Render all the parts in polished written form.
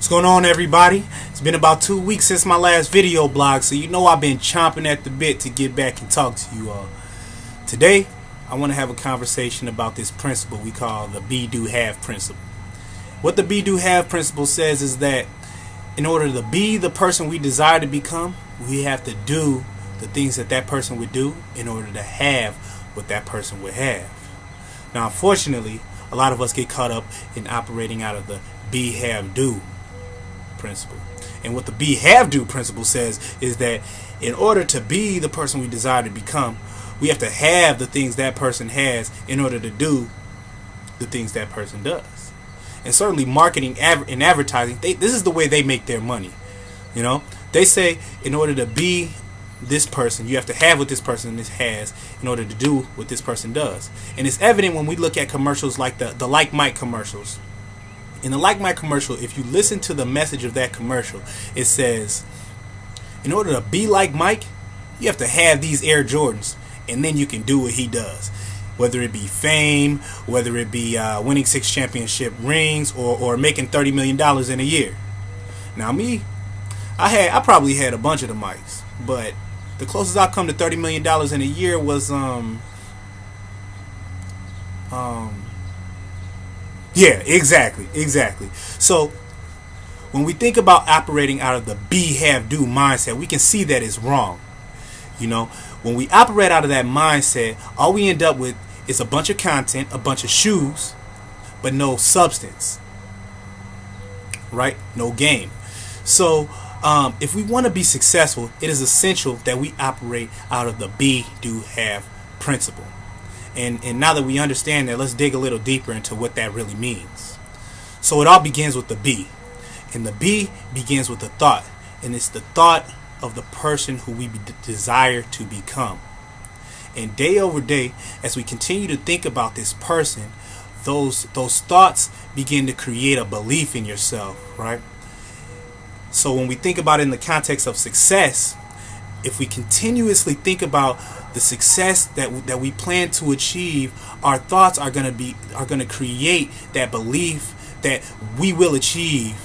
What's going on, everybody? It's been about 2 weeks since my last video blog, so you know I've been chomping at the bit to get back and talk to you all. Today, I want to have a conversation about this principle we call the be, do, have principle. What the be, do, have principle says is that in order to be the person we desire to become, we have to do the things that that person would do in order to have what that person would have. Now, unfortunately, a lot of us get caught up in operating out of the be, have, do principle. And what the be, have, do principle says is that in order to be the person we desire to become, we have to have the things that person has in order to do the things that person does. And certainly marketing and advertising, this is the way they make their money. You know, they say in order to be this person, you have to have what this person has in order to do what this person does. And it's evident when we look at commercials like the Like Mike commercials. In the Like Mike commercial, if you listen to the message of that commercial, it says, in order to be like Mike, you have to have these Air Jordans, and then you can do what he does. Whether it be fame, whether it be winning 6 championship rings, or making $30 million in a year. Now me, I probably had a bunch of the mics, but the closest I come to $30 million in a year was yeah, exactly. So when we think about operating out of the be, have, do mindset, we can see that it's wrong. You know, when we operate out of that mindset, all we end up with is a bunch of content, a bunch of shoes, but no substance, right? No game. So if we want to be successful, it is essential that we operate out of the be, do, have principle. And now that we understand that, let's dig a little deeper into what that really means. So it all begins with the be. And the be begins with the thought. And it's the thought of the person who we desire to become. And day over day, as we continue to think about this person, those thoughts begin to create a belief in yourself, right? So when we think about it in the context of success, if we continuously think about the success that we plan to achieve, our thoughts are going to create that belief that we will achieve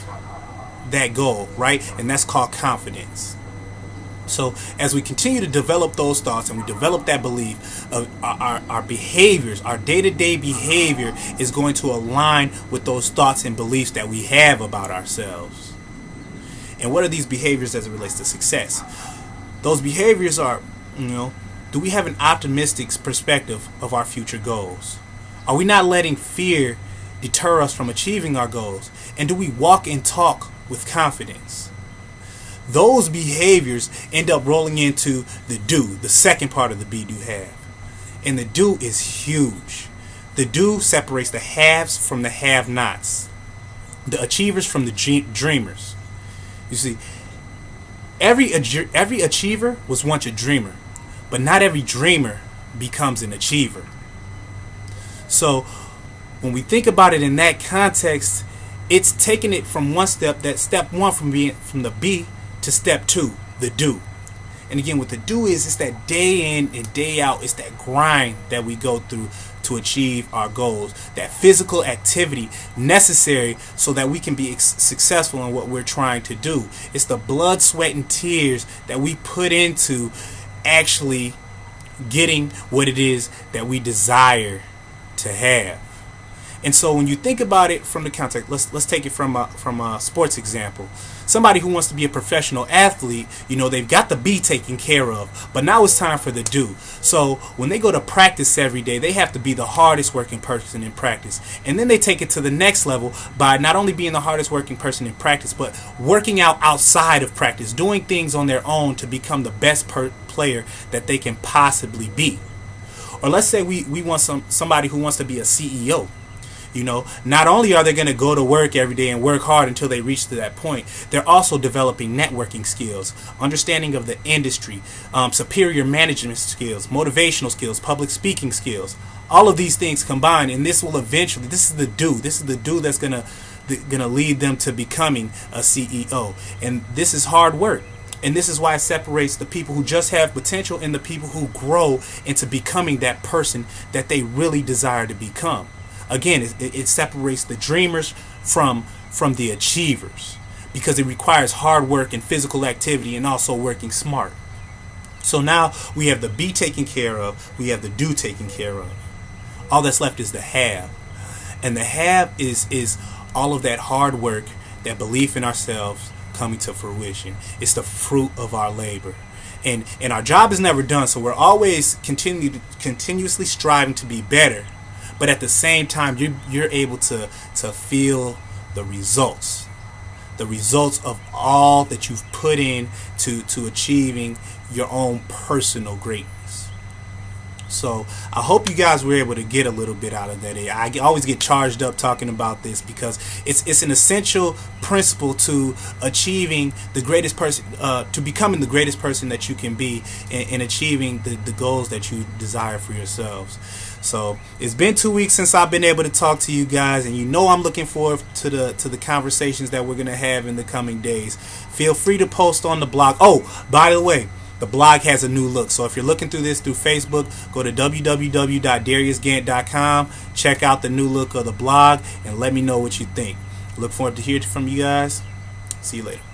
that goal, right? And that's called confidence. So as we continue to develop those thoughts and we develop that belief, of our behaviors, our day-to-day behavior is going to align with those thoughts and beliefs that we have about ourselves. And what are these behaviors as it relates to success? Those behaviors are, do we have an optimistic perspective of our future goals? Are we not letting fear deter us from achieving our goals? And do we walk and talk with confidence? Those behaviors end up rolling into the do, the second part of the be, do, have. And the do is huge. The do separates the haves from the have-nots, the achievers from the dreamers. You see, every achiever was once a dreamer, but not every dreamer becomes an achiever. So when we think about it in that context, it's taking it from step one from the be to step 2, the do. And again, what the do is, it's that day in and day out, it's that grind that we go through to achieve our goals, that physical activity necessary so that we can be successful in what we're trying to do. It's the blood, sweat, and tears that we put into actually getting what it is that we desire to have. And so when you think about it from the context, let's take it from a sports example. Somebody who wants to be a professional athlete, they've got the be taken care of, but now it's time for the do. So when they go to practice every day, they have to be the hardest working person in practice. And then they take it to the next level by not only being the hardest working person in practice, but working out outside of practice, doing things on their own to become the best player that they can possibly be. Or let's say we want somebody who wants to be a CEO. Not only are they going to go to work every day and work hard until they reach to that point, they're also developing networking skills, understanding of the industry, superior management skills, motivational skills, public speaking skills. All of these things combined, and this is the do. This is the do that's going to lead them to becoming a CEO. And this is hard work. And this is why it separates the people who just have potential and the people who grow into becoming that person that they really desire to become. Again, it separates the dreamers from the achievers. because it requires hard work and physical activity and also working smart. So now we have the be taken care of, we have the do taken care of. All that's left is the have. And the have is all of that hard work, that belief in ourselves coming to fruition. It's the fruit of our labor. And our job is never done, so we're always continuously striving to be better. But at the same time, you're able to feel the results of all that you've put in to achieving your own personal greatness. So I hope you guys were able to get a little bit out of that. I always get charged up talking about this because it's an essential principle to achieving the greatest person, to becoming the greatest person that you can be, and achieving the goals that you desire for yourselves. So it's been 2 weeks since I've been able to talk to you guys, and you know I'm looking forward to the conversations that we're going to have in the coming days. Feel free to post on the blog. Oh, by the way, the blog has a new look. So if you're looking through this through Facebook, go to www.dariusgant.com. Check out the new look of the blog and let me know what you think. Look forward to hearing from you guys. See you later.